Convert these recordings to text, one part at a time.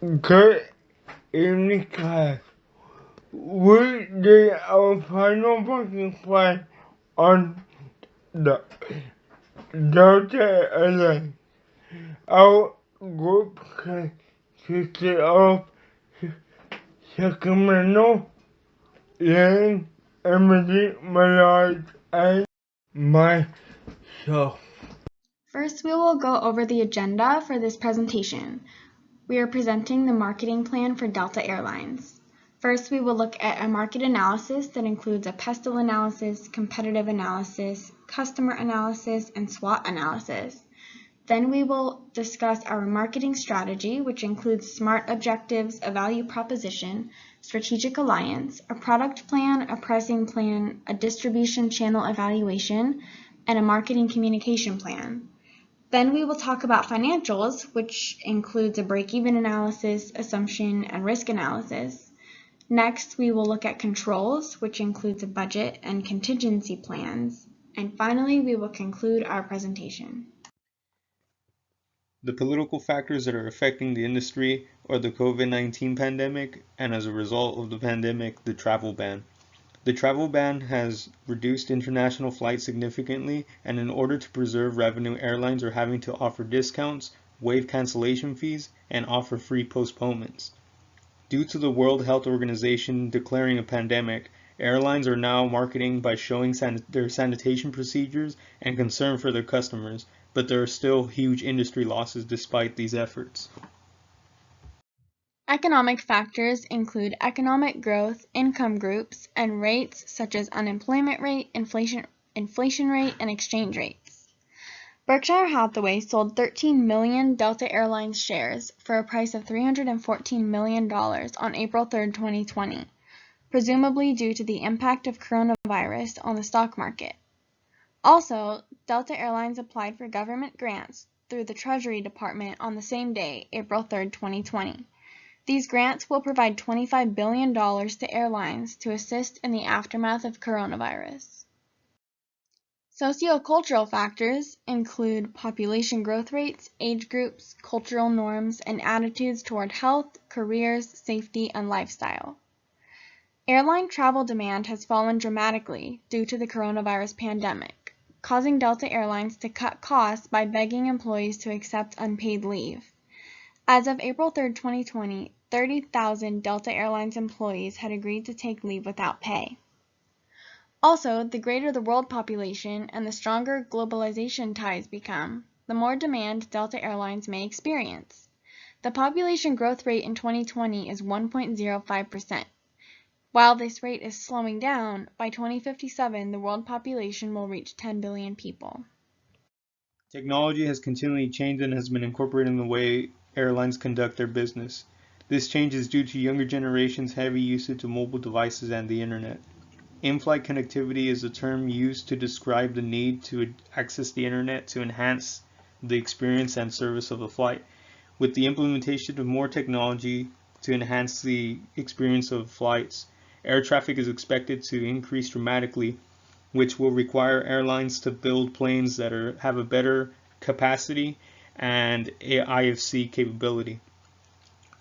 Good evening, class. We did our final working plan on the Delta Airlines. Our group consisted of Sacramento, Lane, Emily, Millard, and myself. First, we will go over the agenda for this presentation. We are presenting the marketing plan for Delta Airlines. First, we will look at a market analysis that includes a pestle analysis, competitive analysis, customer analysis, and SWOT analysis. Then we will discuss our marketing strategy, which includes SMART objectives, a value proposition, strategic alliance, a product plan, a pricing plan, a distribution channel evaluation, and a marketing communication plan. Then we will talk about financials, which includes a break-even analysis, assumption, and risk analysis. Next, we will look at controls, which includes a budget and contingency plans. And finally, we will conclude our presentation. The political factors that are affecting the industry are the COVID-19 pandemic, and as a result of the pandemic, the travel ban. The travel ban has reduced international flights significantly, and in order to preserve revenue, airlines are having to offer discounts, waive cancellation fees, and offer free postponements. Due to the World Health Organization declaring a pandemic, airlines are now marketing by showing their sanitation procedures and concern for their customers, but there are still huge industry losses despite these efforts. Economic factors include economic growth, income groups, and rates such as unemployment rate, inflation rate, and exchange rates. Berkshire Hathaway sold 13 million Delta Airlines shares for a price of $314 million on April 3, 2020, presumably due to the impact of coronavirus on the stock market. Also, Delta Airlines applied for government grants through the Treasury Department on the same day, April 3, 2020. These grants will provide $25 billion to airlines to assist in the aftermath of coronavirus. Sociocultural factors include population growth rates, age groups, cultural norms, and attitudes toward health, careers, safety, and lifestyle. Airline travel demand has fallen dramatically due to the coronavirus pandemic, causing Delta Airlines to cut costs by begging employees to accept unpaid leave. As of April 3, 2020, 30,000 Delta Airlines employees had agreed to take leave without pay. Also, the greater the world population and the stronger globalization ties become, the more demand Delta Airlines may experience. The population growth rate in 2020 is 1.05%. While this rate is slowing down, by 2057 the world population will reach 10 billion people. Technology has continually changed and has been incorporated in the way airlines conduct their business. This change is due to younger generations' heavy usage of mobile devices and the internet. In-flight connectivity is a term used to describe the need to access the internet to enhance the experience and service of a flight. With the implementation of more technology to enhance the experience of flights, air traffic is expected to increase dramatically, which will require airlines to build planes that have a better capacity and IFC capability.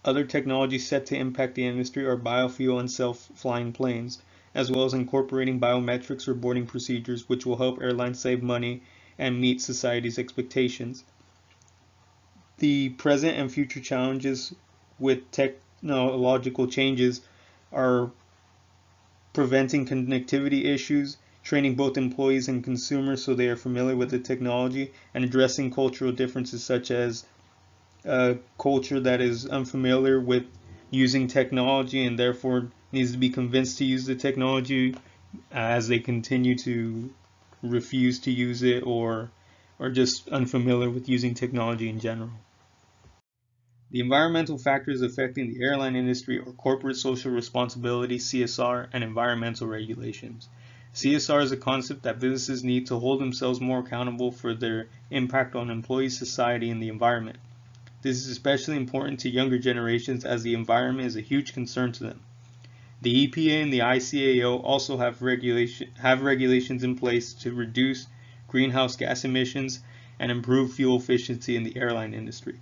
Other technologies set to impact the industry are biofuel and self-flying planes, as well as incorporating biometrics or boarding procedures, which will help airlines save money and meet society's expectations. The present and future challenges with technological changes are preventing connectivity issues, training both employees and consumers so they are familiar with the technology, and addressing cultural differences such as a culture that is unfamiliar with using technology and therefore needs to be convinced to use the technology as they continue to refuse to use it or are just unfamiliar with using technology in general. The environmental factors affecting the airline industry are corporate social responsibility, CSR, and environmental regulations. CSR is a concept that businesses need to hold themselves more accountable for their impact on employees, society, and the environment. This is especially important to younger generations as the environment is a huge concern to them. The EPA and the ICAO also have regulations in place to reduce greenhouse gas emissions and improve fuel efficiency in the airline industry.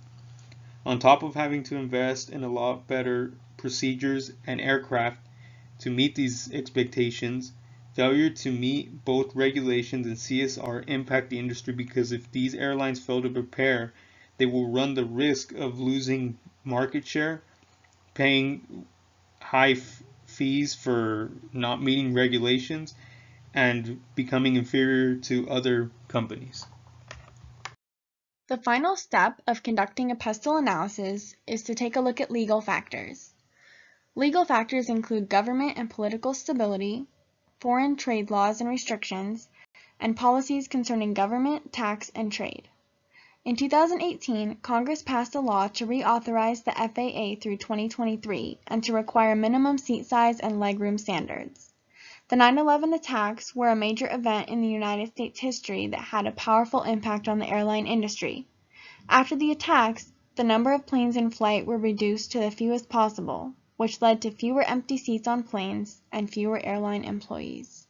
On top of having to invest in a lot better procedures and aircraft to meet these expectations, failure to meet both regulations and CSR impact the industry because if these airlines fail to prepare, they will run the risk of losing market share, paying high fees for not meeting regulations, and becoming inferior to other companies. The final step of conducting a pestle analysis is to take a look at legal factors. Legal factors include government and political stability, foreign trade laws and restrictions, and policies concerning government, tax, and trade. In 2018, Congress passed a law to reauthorize the FAA through 2023 and to require minimum seat size and legroom standards. The 9/11 attacks were a major event in the United States history that had a powerful impact on the airline industry. After the attacks, the number of planes in flight were reduced to the fewest possible, which led to fewer empty seats on planes and fewer airline employees.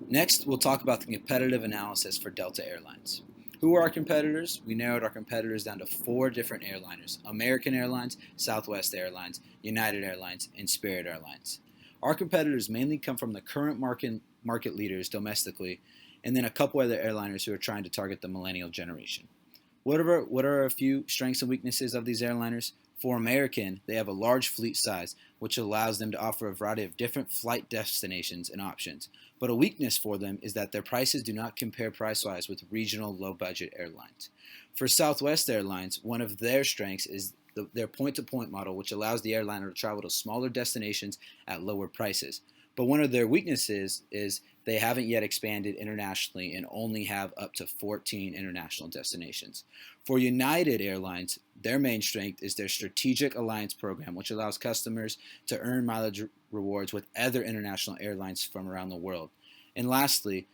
Next, we'll talk about the competitive analysis for Delta Airlines. Who are our competitors? We narrowed our competitors down to 4 different airliners: American Airlines, Southwest Airlines, United Airlines, and Spirit Airlines. Our competitors mainly come from the current market leaders domestically, and then a couple other airliners who are trying to target the millennial generation. What are a few strengths and weaknesses of these airliners? For American, they have a large fleet size, which allows them to offer a variety of different flight destinations and options. But a weakness for them is that their prices do not compare price-wise with regional low-budget airlines. For Southwest Airlines, one of their strengths is their point-to-point model, which allows the airliner to travel to smaller destinations at lower prices. But one of their weaknesses is they haven't yet expanded internationally and only have up to 14 international destinations. For United Airlines, their main strength is their strategic alliance program, which allows customers to earn mileage rewards with other international airlines from around the world. And lastly,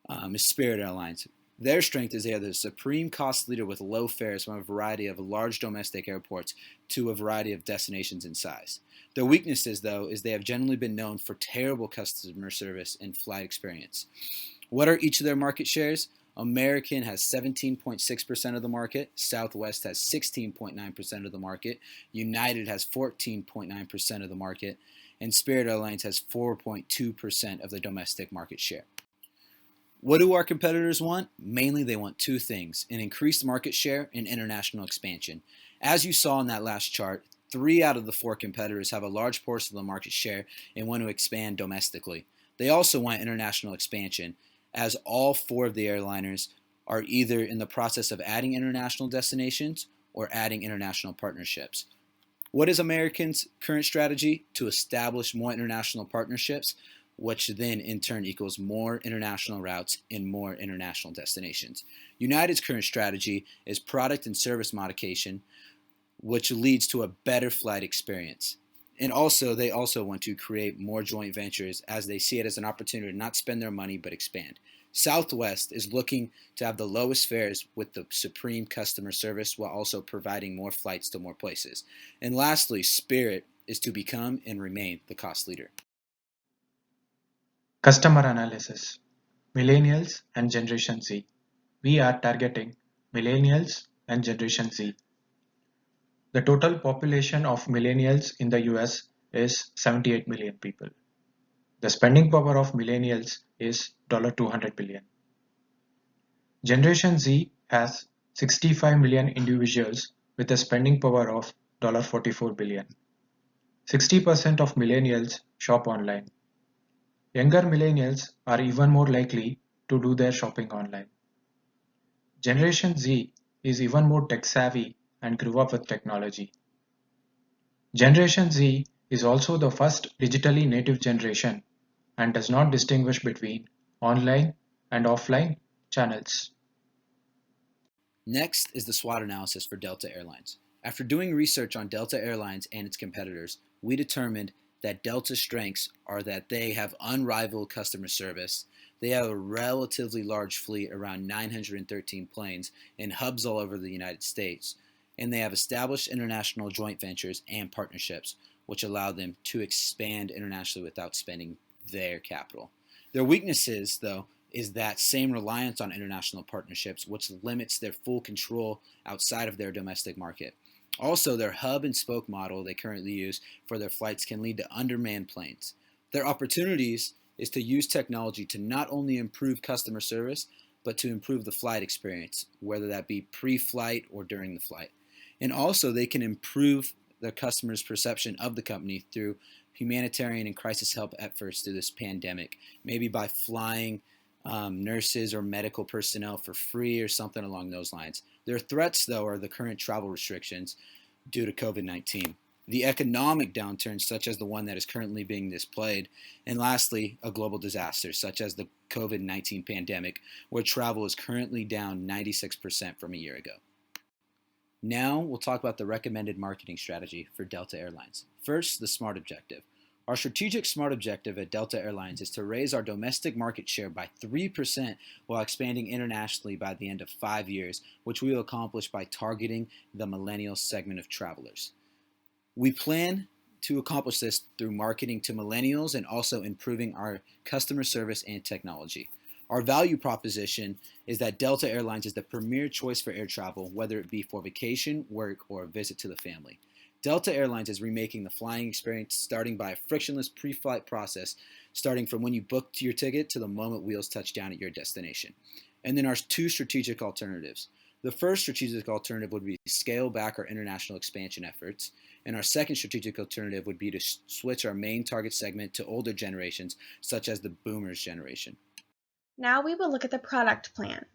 is Spirit Airlines. Their strength is they are the supreme cost leader with low fares from a variety of large domestic airports to a variety of destinations in size. Their weaknesses, though, is they have generally been known for terrible customer service and flight experience. What are each of their market shares? American has 17.6% of the market, Southwest has 16.9% of the market, United has 14.9% of the market, and Spirit Airlines has 4.2% of the domestic market share. What do our competitors want? Mainly they want 2 things: an increased market share and international expansion. As you saw in that last chart, 3 out of the 4 competitors have a large portion of the market share and want to expand domestically. They also want international expansion, as all 4 of the airliners are either in the process of adding international destinations or adding international partnerships. What is American's current strategy? To establish more international partnerships, which then in turn equals more international routes and more international destinations. United's current strategy is product and service modification, which leads to a better flight experience. And also, they also want to create more joint ventures as they see it as an opportunity to not spend their money but expand. Southwest is looking to have the lowest fares with the supreme customer service while also providing more flights to more places. And lastly, Spirit is to become and remain the cost leader. Customer analysis. Millennials and Generation Z. We are targeting Millennials and Generation Z. The total population of Millennials in the US is 78 million people. The spending power of Millennials is $200 billion. Generation Z has 65 million individuals with a spending power of $44 billion. 60% of Millennials shop online. Younger millennials are even more likely to do their shopping online. Generation Z is even more tech savvy and grew up with technology. Generation Z is also the first digitally native generation and does not distinguish between online and offline channels. Next is the SWOT analysis for Delta Airlines. After doing research on Delta Airlines and its competitors, we determined that Delta's strengths are that they have unrivaled customer service, they have a relatively large fleet, around 913 planes, in hubs all over the United States, and they have established international joint ventures and partnerships, which allow them to expand internationally without spending their capital. Their weaknesses, though, is that same reliance on international partnerships, which limits their full control outside of their domestic market. Also, their hub and spoke model they currently use for their flights can lead to undermanned planes. Their opportunities is to use technology to not only improve customer service, but to improve the flight experience, whether that be pre-flight or during the flight. And also, they can improve their customers' perception of the company through humanitarian and crisis help efforts through this pandemic, maybe by flying nurses or medical personnel for free or something along those lines. Their threats, though, are the current travel restrictions due to COVID-19, the economic downturn, such as the one that is currently being displayed, and lastly, a global disaster, such as the COVID-19 pandemic, where travel is currently down 96% from a year ago. Now we'll talk about the recommended marketing strategy for Delta Airlines. First, the SMART objective. Our strategic SMART objective at Delta Airlines is to raise our domestic market share by 3% while expanding internationally by the end of 5 years, which we will accomplish by targeting the millennial segment of travelers. We plan to accomplish this through marketing to millennials and also improving our customer service and technology. Our value proposition is that Delta Airlines is the premier choice for air travel, whether it be for vacation, work, or a visit to the family. Delta Airlines is remaking the flying experience starting by a frictionless pre-flight process, starting from when you booked your ticket to the moment wheels touch down at your destination. And then our two strategic alternatives. The first strategic alternative would be to scale back our international expansion efforts, and our second strategic alternative would be to switch our main target segment to older generations, such as the boomers generation. Now we will look at the product plan.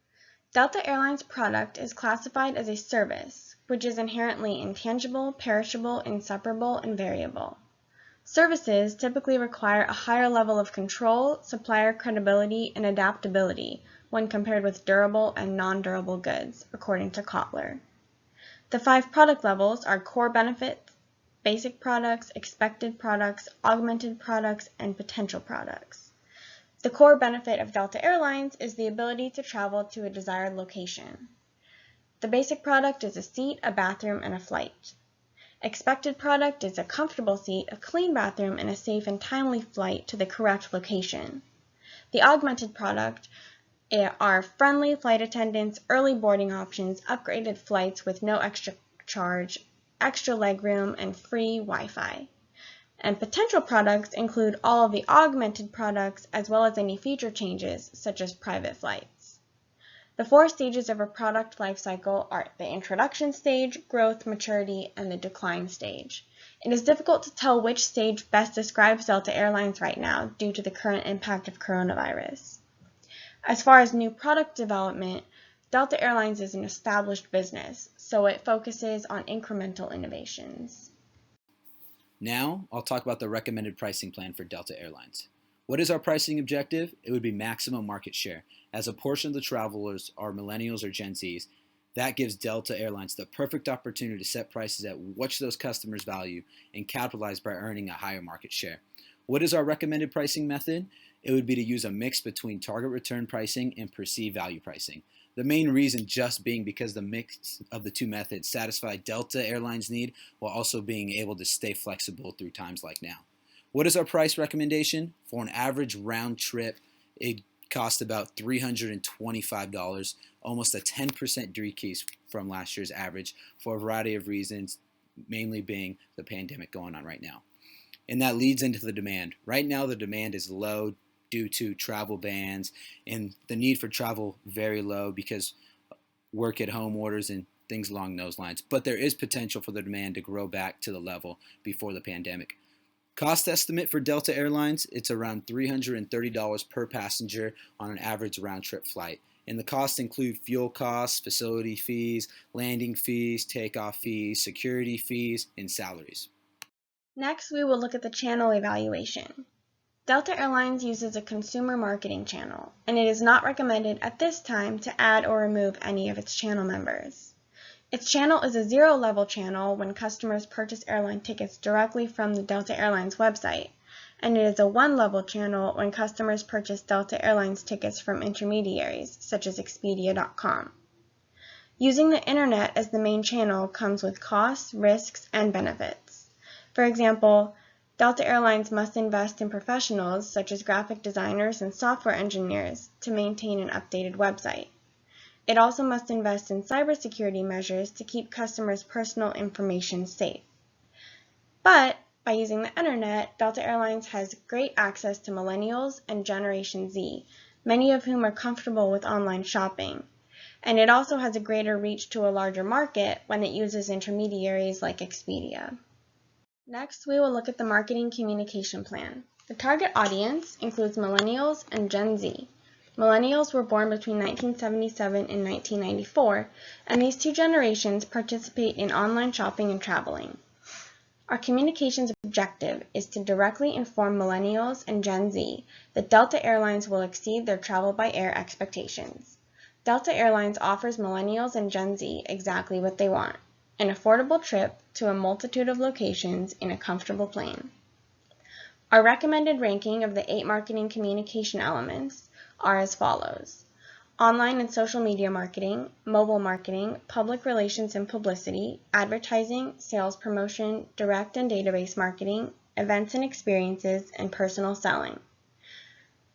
Delta Airlines product is classified as a service, which is inherently intangible, perishable, inseparable, and variable. Services typically require a higher level of control, supplier credibility, and adaptability when compared with durable and non-durable goods, according to Kotler. The 5 product levels are core benefits, basic products, expected products, augmented products, and potential products. The core benefit of Delta Airlines is the ability to travel to a desired location. The basic product is a seat, a bathroom, and a flight. Expected product is a comfortable seat, a clean bathroom, and a safe and timely flight to the correct location. The augmented product are friendly flight attendants, early boarding options, upgraded flights with no extra charge, extra legroom, and free Wi-Fi. And potential products include all of the augmented products as well as any feature changes, such as private flights. The 4 stages of a product lifecycle are the introduction stage, growth, maturity, and the decline stage. It is difficult to tell which stage best describes Delta Airlines right now due to the current impact of coronavirus. As far as new product development, Delta Airlines is an established business, so it focuses on incremental innovations. Now, I'll talk about the recommended pricing plan for Delta Airlines. What is our pricing objective? It would be maximum market share. As a portion of the travelers are millennials or Gen Zs, that gives Delta Airlines the perfect opportunity to set prices at which those customers value and capitalize by earning a higher market share. What is our recommended pricing method? It would be to use a mix between target return pricing and perceived value pricing. The main reason just being because the mix of the two methods satisfy Delta Airlines' need while also being able to stay flexible through times like now. What is our price recommendation? For an average round trip, it costs about $325, almost a 10% decrease from last year's average for a variety of reasons, mainly being the pandemic going on right now. And that leads into the demand. Right now, the demand is low due to travel bans and the need for travel very low because work at home orders and things along those lines. But there is potential for the demand to grow back to the level before the pandemic. Cost estimate for Delta Airlines, it's around $330 per passenger on an average round-trip flight. And the costs include fuel costs, facility fees, landing fees, takeoff fees, security fees, and salaries. Next, we will look at the channel evaluation. Delta Airlines uses a consumer marketing channel, and it is not recommended at this time to add or remove any of its channel members. Its channel is a zero-level channel when customers purchase airline tickets directly from the Delta Airlines website, and it is a one-level channel when customers purchase Delta Airlines tickets from intermediaries, such as Expedia.com. Using the internet as the main channel comes with costs, risks, and benefits. For example, Delta Airlines must invest in professionals such as graphic designers and software engineers to maintain an updated website. It also must invest in cybersecurity measures to keep customers' personal information safe. But by using the internet, Delta Airlines has great access to millennials and Generation Z, many of whom are comfortable with online shopping. And it also has a greater reach to a larger market when it uses intermediaries like Expedia. Next, we will look at the marketing communication plan. The target audience includes millennials and Gen Z. Millennials were born between 1977 and 1994, and these two generations participate in online shopping and traveling. Our communications objective is to directly inform millennials and Gen Z that Delta Airlines will exceed their travel by air expectations. Delta Airlines offers millennials and Gen Z exactly what they want: an affordable trip to a multitude of locations in a comfortable plane. Our recommended ranking of the 8 marketing communication elements are as follows: online and social media marketing, mobile marketing, public relations and publicity, advertising, sales promotion, direct and database marketing, events and experiences, and personal selling.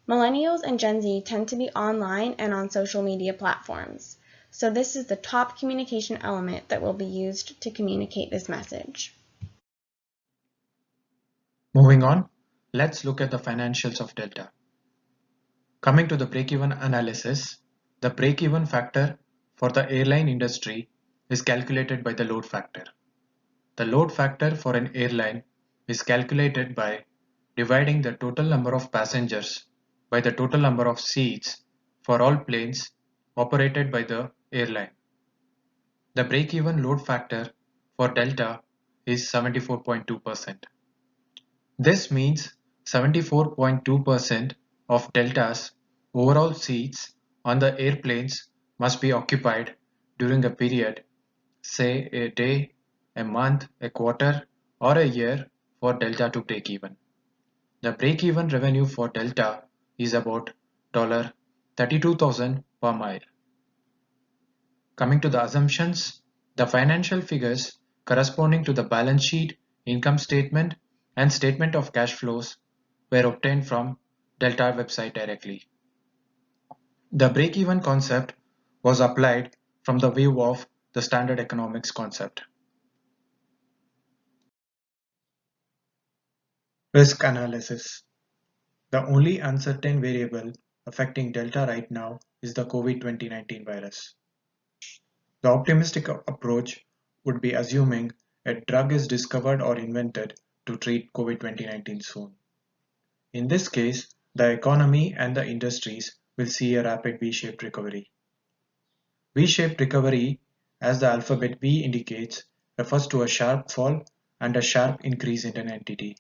Millennials and Gen Z tend to be online and on social media platforms, so this is the top communication element that will be used to communicate this message. Moving on, let's look at the financials of Delta. Coming to the break-even analysis, the break-even factor for the airline industry is calculated by the load factor. The load factor for an airline is calculated by dividing the total number of passengers by the total number of seats for all planes operated by the airline. The break-even load factor for Delta is 74.2%. This means 74.2% of Delta's overall seats on the airplanes must be occupied during a period, say a day, a month, a quarter, or a year, for Delta to break even. The break-even revenue for Delta is about $32,000 per mile. Coming to the assumptions, the financial figures corresponding to the balance sheet, income statement, and statement of cash flows were obtained from Delta website directly. The break-even concept was applied from the view of the standard economics concept. Risk analysis. The only uncertain variable affecting Delta right now is the COVID-2019 virus. The optimistic approach would be assuming a drug is discovered or invented to treat COVID-2019 soon. In this case, the economy and the industries will see a rapid V-shaped recovery. V-shaped recovery, as the alphabet V indicates, refers to a sharp fall and a sharp increase in an entity.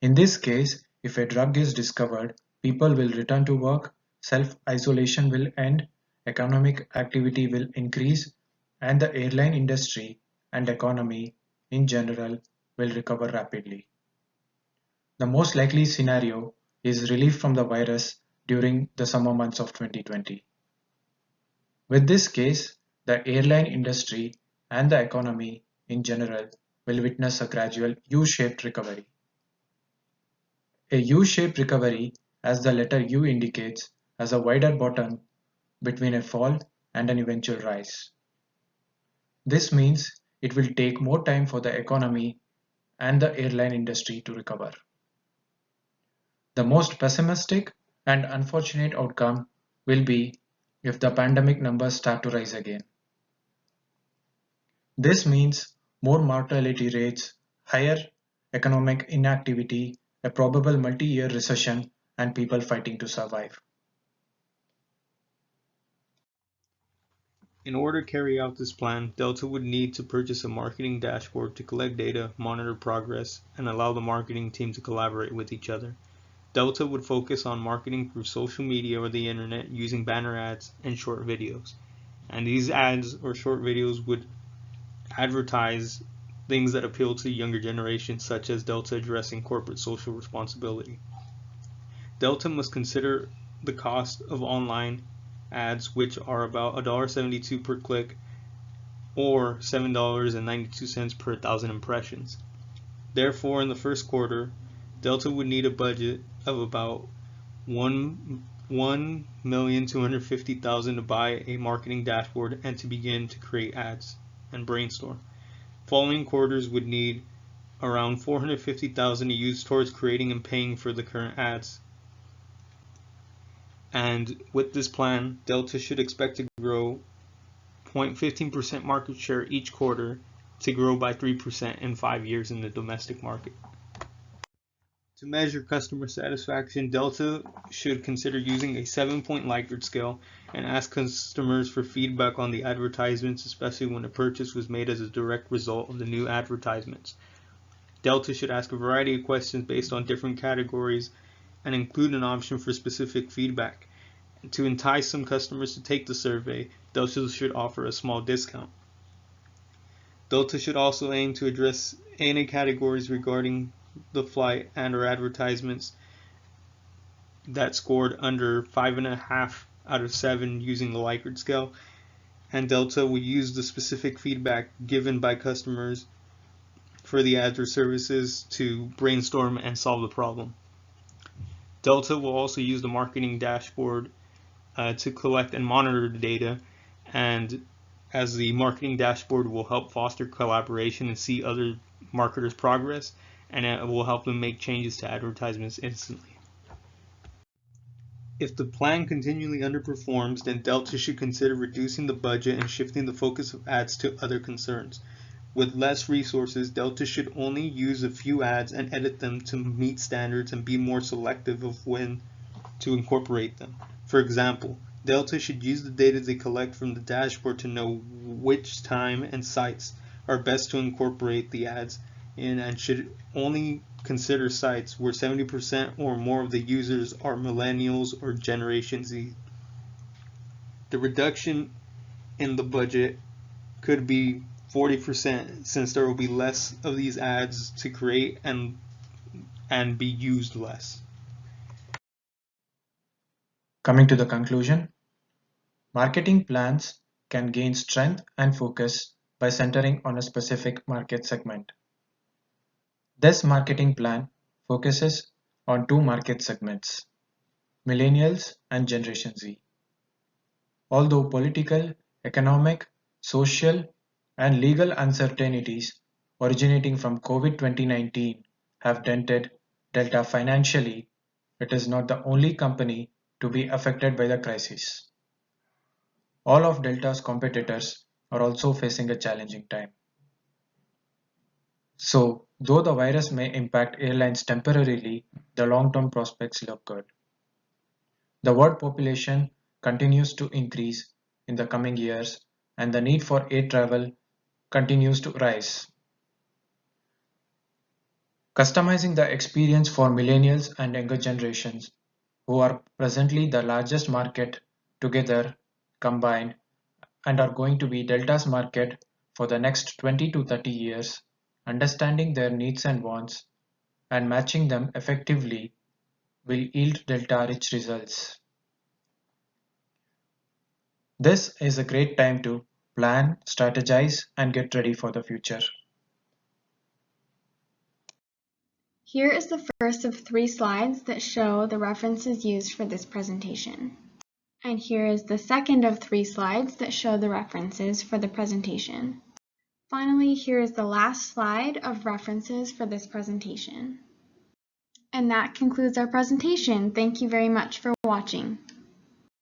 In this case, if a drug is discovered, people will return to work, self-isolation will end, economic activity will increase, and the airline industry and economy in general will recover rapidly. The most likely scenario is relief from the virus during the summer months of 2020. With this case, the airline industry and the economy in general will witness a gradual U-shaped recovery. A U-shaped recovery, as the letter U indicates, has a wider bottom between a fall and an eventual rise. This means it will take more time for the economy and the airline industry to recover. The most pessimistic and unfortunate outcome will be if the pandemic numbers start to rise again. This means more mortality rates, higher economic inactivity, a probable multi-year recession, and people fighting to survive. In order to carry out this plan, Delta would need to purchase a marketing dashboard to collect data, monitor progress, and allow the marketing team to collaborate with each other. Delta would focus on marketing through social media or the internet using banner ads and short videos. And these ads or short videos would advertise things that appeal to younger generations, such as Delta addressing corporate social responsibility. Delta must consider the cost of online ads, which are about $1.72 per click or $7.92 per 1,000 impressions. Therefore, in the first quarter, Delta would need a budget of about $1,250,000 to buy a marketing dashboard and to begin to create ads and brainstorm. Following quarters would need around $450,000 to use towards creating and paying for the current ads. And with this plan, Delta should expect to grow 0.15% market share each quarter to grow by 3% in 5 years in the domestic market. To measure customer satisfaction, Delta should consider using a 7-point Likert scale and ask customers for feedback on the advertisements, especially when a purchase was made as a direct result of the new advertisements. Delta should ask a variety of questions based on different categories and include an option for specific feedback. To entice some customers to take the survey, Delta should offer a small discount. Delta should also aim to address any categories regarding the flight and or advertisements that scored under 5.5 out of 7 using the Likert scale, and Delta will use the specific feedback given by customers for the ads or services to brainstorm and solve the problem. Delta will also use the marketing dashboard to collect and monitor the data, and as the marketing dashboard will help foster collaboration and see other marketers' progress, and it will help them make changes to advertisements instantly. If the plan continually underperforms, then Delta should consider reducing the budget and shifting the focus of ads to other concerns. With less resources, Delta should only use a few ads and edit them to meet standards and be more selective of when to incorporate them. For example, Delta should use the data they collect from the dashboard to know which time and sites are best to incorporate the ads in, and should only consider sites where 70% or more of the users are millennials or Generation Z. The reduction in the budget could be 40% since there will be less of these ads to create and be used less. Coming to the conclusion, marketing plans can gain strength and focus by centering on a specific market segment. This marketing plan focuses on 2 market segments, millennials and Generation Z. Although political, economic, social, and legal uncertainties originating from COVID-2019 have dented Delta financially, it is not the only company to be affected by the crisis. All of Delta's competitors are also facing a challenging time. So, though the virus may impact airlines temporarily, the long-term prospects look good. The world population continues to increase in the coming years, and the need for air travel continues to rise. Customizing the experience for millennials and younger generations, who are presently the largest market together combined and are going to be Delta's market for the next 20 to 30 years, understanding their needs and wants and matching them effectively will yield Delta rich results. This is a great time to plan, strategize, and get ready for the future. Here is the first of 3 slides that show the references used for this presentation. And here is the second of 3 slides that show the references for the presentation. Finally, here is the last slide of references for this presentation. And that concludes our presentation. Thank you very much for watching.